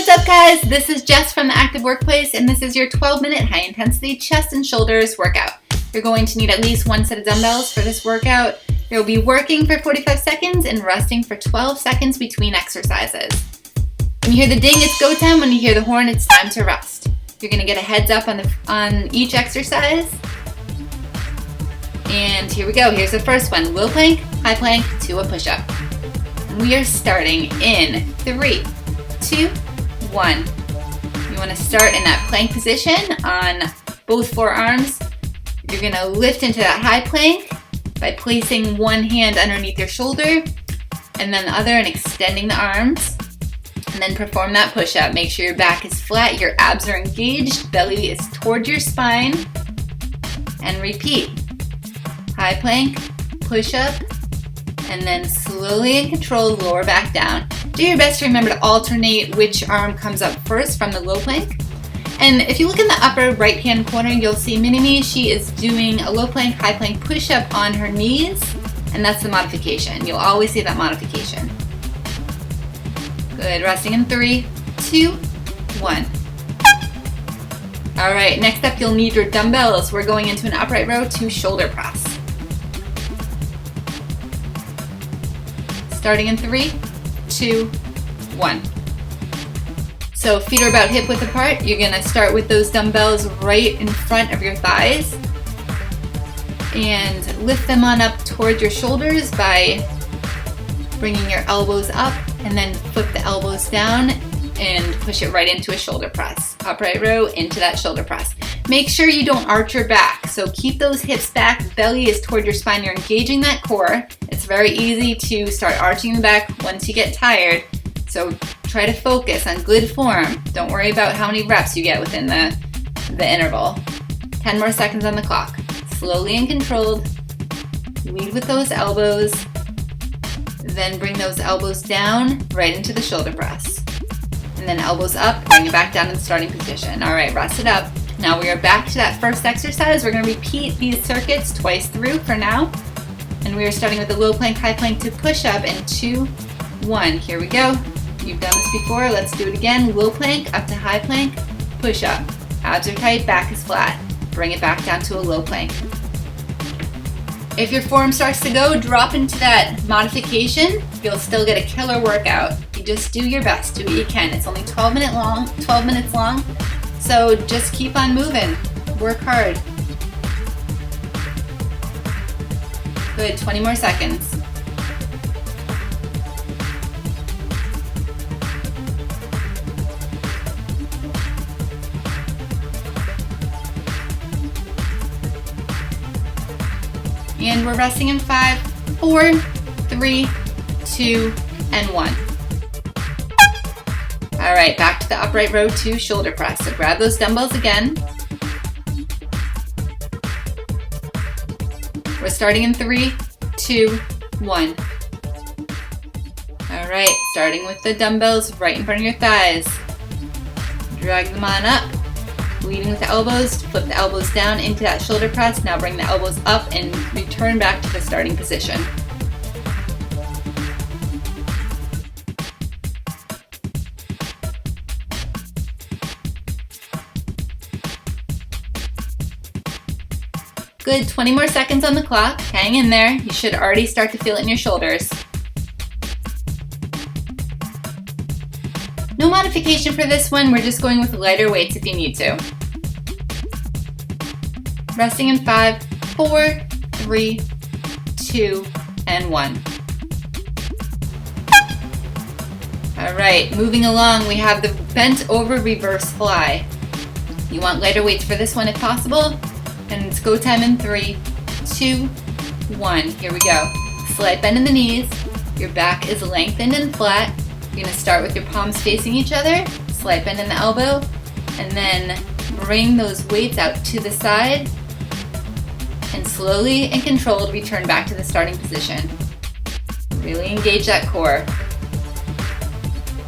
What's up, guys? This is Jess from the Active Workplace, and this is your 12-minute high-intensity chest and shoulders workout. You're going to need at least one set of dumbbells for this workout. You'll be working for 45 seconds and resting for 12 seconds between exercises. When you hear the ding, it's go time. When you hear the horn, it's time to rest. You're going to get a heads up on each exercise. And here we go. Here's the first one. Low plank, high plank to a push-up. We are starting in 3, 2, 1. You want to start in that plank position on both forearms. You're going to lift into that high plank by placing one hand underneath your shoulder and then the other and extending the arms. And then perform that push-up. Make sure your back is flat, your abs are engaged, belly is towards your spine. And repeat. High plank, push-up, and then slowly and controlled lower back down. Do your best to remember to alternate which arm comes up first from the low plank. And if you look in the upper right hand corner, you'll see Mini-Me. She is doing a low plank, high plank push-up on her knees, and that's the modification. You'll always see that modification. Good, resting in 3, 2, 1. All right, next up you'll need your dumbbells. We're going into an upright row to shoulder press. Starting in 3, 2, 1. So feet are about hip width apart. You're gonna start with those dumbbells right in front of your thighs and lift them on up towards your shoulders by bringing your elbows up and then flip the elbows down and push it right into a shoulder press. Upright row into that shoulder press. Make sure you don't arch your back. So keep those hips back, belly is toward your spine. You're engaging that core. It's very easy to start arching the back once you get tired. So try to focus on good form. Don't worry about how many reps you get within the interval. 10 more seconds on the clock. Slowly and controlled. Lead with those elbows. Then bring those elbows down right into the shoulder press. And then elbows up, bring it back down in the starting position. All right, rest it up. Now we are back to that first exercise. We're going to repeat these circuits twice through for now. And we are starting with the low plank, high plank to push up in 2, 1. Here we go. You've done this before. Let's do it again. Low plank up to high plank, push up. Abs are tight, back is flat. Bring it back down to a low plank. If your form starts to go, drop into that modification. You'll still get a killer workout. You just do your best, do what you can. It's only 12 minutes long. So just keep on moving. Work hard. Good, 20 more seconds. And we're resting in 5, 4, 3, 2, and 1. All right, back to the upright row to shoulder press. So grab those dumbbells again. We're starting in 3, 2, 1. All right, starting with the dumbbells right in front of your thighs. Drag them on up. Leading with the elbows, flip the elbows down into that shoulder press. Now bring the elbows up and return back to the starting position. Good, 20 more seconds on the clock. Hang in there. You should already start to feel it in your shoulders. No modification for this one. We're just going with lighter weights if you need to. Resting in 5, 4, 3, 2, and 1. All right, moving along, we have the bent over reverse fly. You want lighter weights for this one if possible. And it's go time in 3, 2, 1. Here we go. Slight bend in the knees. Your back is lengthened and flat. You're going to start with your palms facing each other, slight bend in the elbow, and then bring those weights out to the side, and slowly and controlled return back to the starting position. Really engage that core.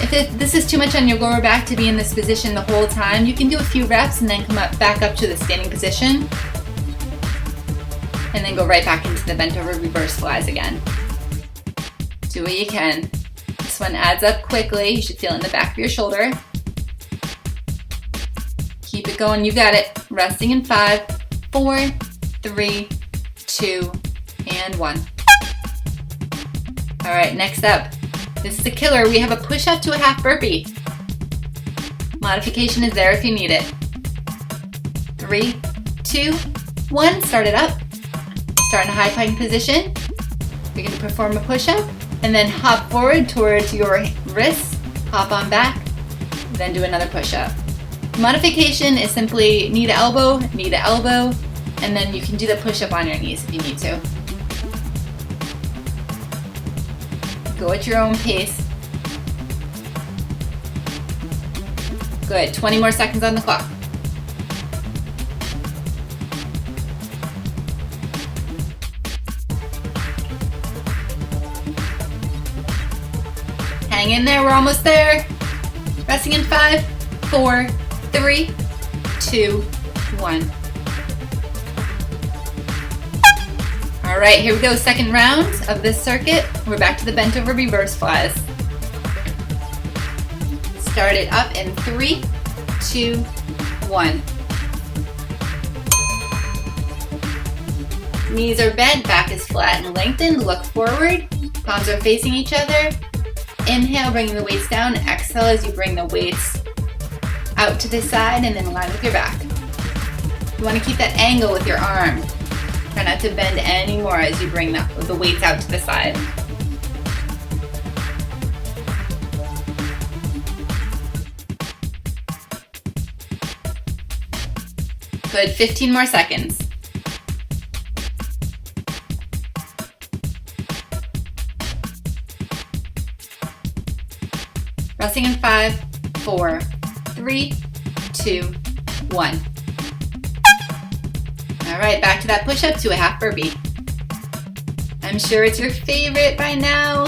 If this is too much on your lower back to be in this position the whole time, you can do a few reps and then come back up to the standing position, and then go right back into the bent over reverse flies again. Do what you can. This one adds up quickly. You should feel it in the back of your shoulder. Keep it going, you got it. Resting in 5, 4, 3, 2, and 1. All right, next up. This is a killer. We have a push-up to a half burpee. Modification is there if you need it. 3, 2, 1, start it up. Start in a high plank position. You're going to perform a push-up and then hop forward towards your wrists, hop on back, then do another push-up. Modification is simply knee to elbow, and then you can do the push-up on your knees if you need to. Go at your own pace. Good, 20 more seconds on the clock. Hang in there, we're almost there. Resting in 5, 4, 3, 2, 1. All right, here we go, second round of this circuit. We're back to the bent over reverse flies. Start it up in 3, 2, 1. Knees are bent, back is flat and lengthened. Look forward, palms are facing each other. Inhale, bringing the weights down. Exhale as you bring the weights out to the side and then line with your back. You want to keep that angle with your arm. Try not to bend anymore as you bring the weights out to the side. Good, 15 more seconds. Resting in 5, 4, 3, 2, 1. All right, back to that push-up to a half burpee. I'm sure it's your favorite by now.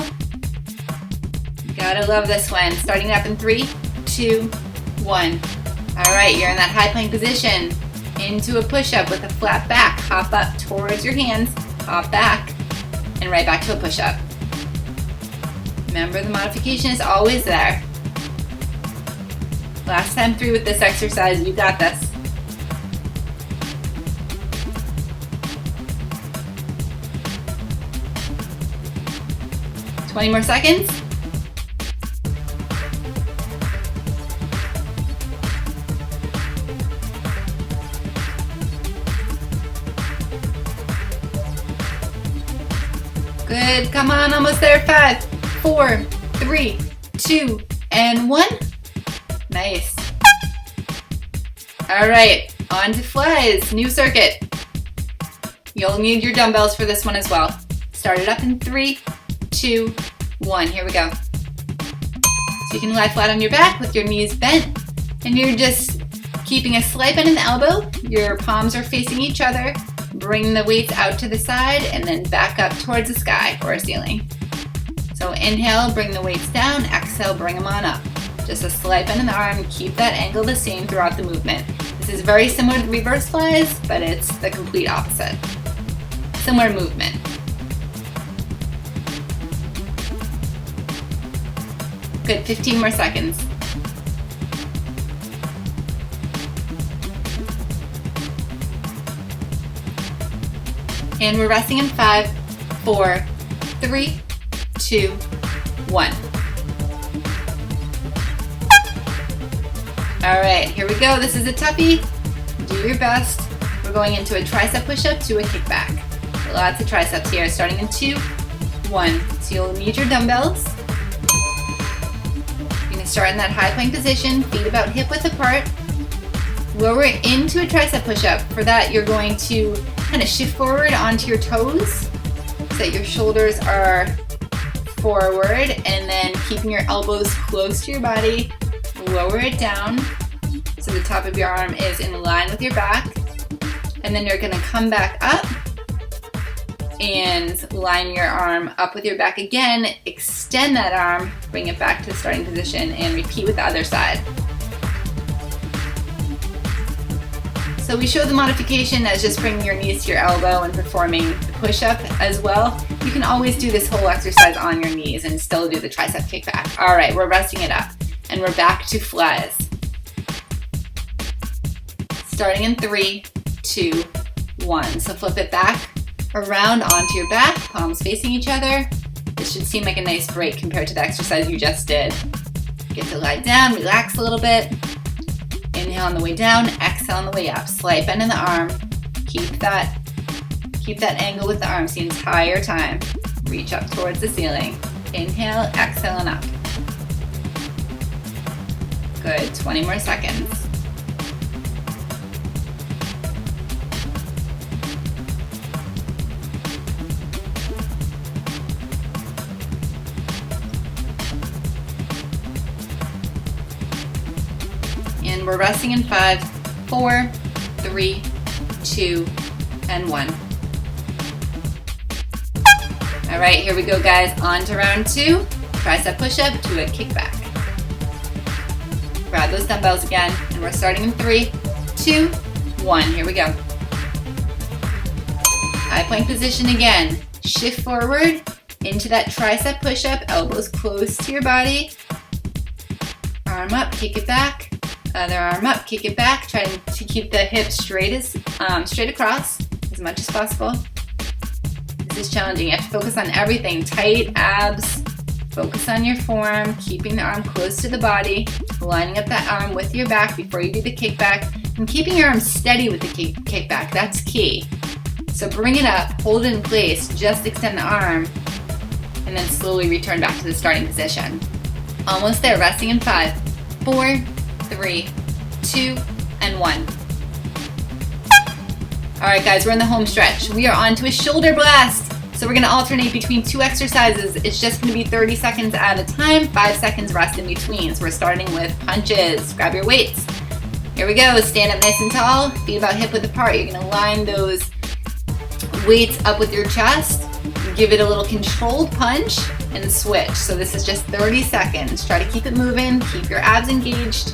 Gotta love this one. Starting up in 3, 2, 1. All right, you're in that high plank position. Into a push-up with a flat back. Hop up towards your hands, hop back, and right back to a push-up. Remember, the modification is always there. Last time through with this exercise, you got this. Twenty more seconds. Good, come on, almost there. 5, 4, 3, 2, and 1. Nice. All right, on to flies, new circuit. You'll need your dumbbells for this one as well. Start it up in 3, 2, 1, here we go. So you can lie flat on your back with your knees bent, and you're just keeping a slight bend in the elbow. Your palms are facing each other. Bring the weights out to the side and then back up towards the sky or a ceiling. So inhale, bring the weights down. Exhale, bring them on up. Just a slight bend in the arm. Keep that angle the same throughout the movement. This is very similar to reverse flies, but it's the complete opposite. Similar movement. Good, 15 more seconds. And we're resting in 5, 4, 3, 2, 1. All right, here we go. This is a toughie. Do your best. We're going into a tricep push-up to a kickback. Lots of triceps here, starting in 2, 1. So you'll need your dumbbells. You're gonna start in that high plank position, feet about hip width apart. Lower into a tricep push-up. For that, you're going to kind of shift forward onto your toes so that your shoulders are forward, and then keeping your elbows close to your body. Lower it down so the top of your arm is in line with your back, and then you're going to come back up and line your arm up with your back again. Extend that arm, bring it back to the starting position, and repeat with the other side. So we show the modification as just bringing your knees to your elbow and performing the push-up as well. You can always do this whole exercise on your knees and still do the tricep kickback. All right, we're resting it up and we're back to flies. starting in 3, 2, 1. So flip it back, around onto your back, palms facing each other. This should seem like a nice break compared to the exercise you just did. Get to lie down, relax a little bit. Inhale on the way down, exhale on the way up. Slight bend in the arm. Keep that angle with the arms the entire time. Reach up towards the ceiling. Inhale, exhale, and up. Good, 20 more seconds. And we're resting in 5, 4, 3, 2, and 1. All right, here we go, guys. On to round 2. Tricep push-up to a kickback. Grab those dumbbells again, and we're starting in 3, 2, 1. Here we go. High plank position again. Shift forward into that tricep push-up. Elbows close to your body. Arm up, kick it back. Other arm up, kick it back. Try to keep the hips straight across as much as possible. This is challenging. You have to focus on everything. Tight abs. Focus on your form, keeping the arm close to the body, lining up that arm with your back before you do the kickback, and keeping your arm steady with the kickback. That's key. So bring it up, hold it in place, just extend the arm, and then slowly return back to the starting position. Almost there, resting in 5, 4, 3, 2, and 1. All right, guys, we're in the home stretch. We are on to a shoulder blast. So we're gonna alternate between 2 exercises. It's just gonna be 30 seconds at a time, 5 seconds rest in between. So we're starting with punches. Grab your weights. Here we go, stand up nice and tall, feet about hip width apart. You're gonna line those weights up with your chest, give it a little controlled punch, and switch. So this is just 30 seconds. Try to keep it moving, keep your abs engaged.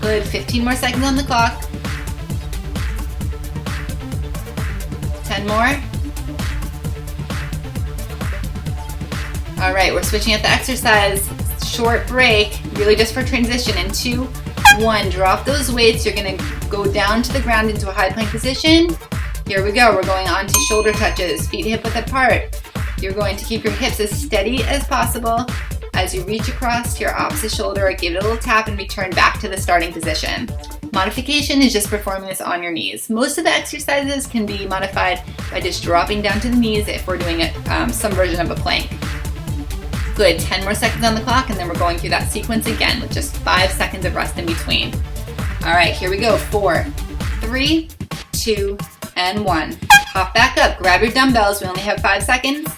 Good, 15 more seconds on the clock. 10 more. All right, we're switching up the exercise. Short break, really just for transition. In 2, 1, drop those weights. You're gonna go down to the ground into a high plank position. Here we go, we're going on to shoulder touches, feet hip width apart. You're going to keep your hips as steady as possible. As you reach across to your opposite shoulder, give it a little tap and return back to the starting position. Modification is just performing this on your knees. Most of the exercises can be modified by just dropping down to the knees if we're doing some version of a plank. Good, 10 more seconds on the clock, and then we're going through that sequence again with just 5 seconds of rest in between. All right, here we go. 4, 3, 2, and 1. Hop back up, grab your dumbbells. We only have 5 seconds.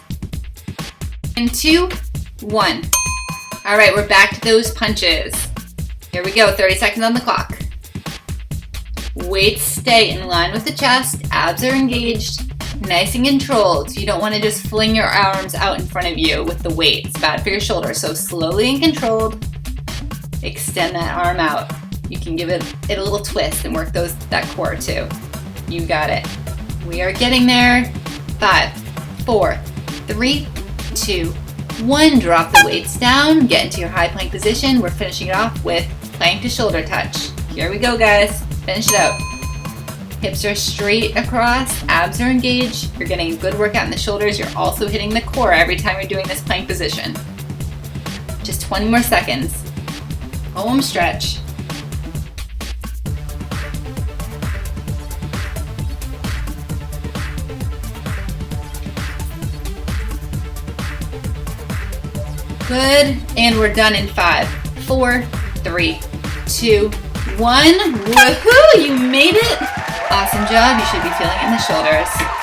And 2, 1. All right, we're back to those punches. Here we go, 30 seconds on the clock. Weights stay in line with the chest, abs are engaged, nice and controlled. You don't want to just fling your arms out in front of you with the weight. It's bad for your shoulders. So slowly and controlled, extend that arm out. You can give it a little twist and work that core too. You got it. We are getting there. 5, 4, 3, 2, 1. Drop the weights down, get into your high plank position. We're finishing it off with plank to shoulder touch. Here we go, guys. Finish it out. Hips are straight across, abs are engaged. You're getting a good workout in the shoulders. You're also hitting the core every time you're doing this plank position. Just 20 more seconds. Home stretch. Good, and we're done in 5, 4, 3, 2, 1. Woohoo! You made it! Awesome job. You should be feeling it in the shoulders.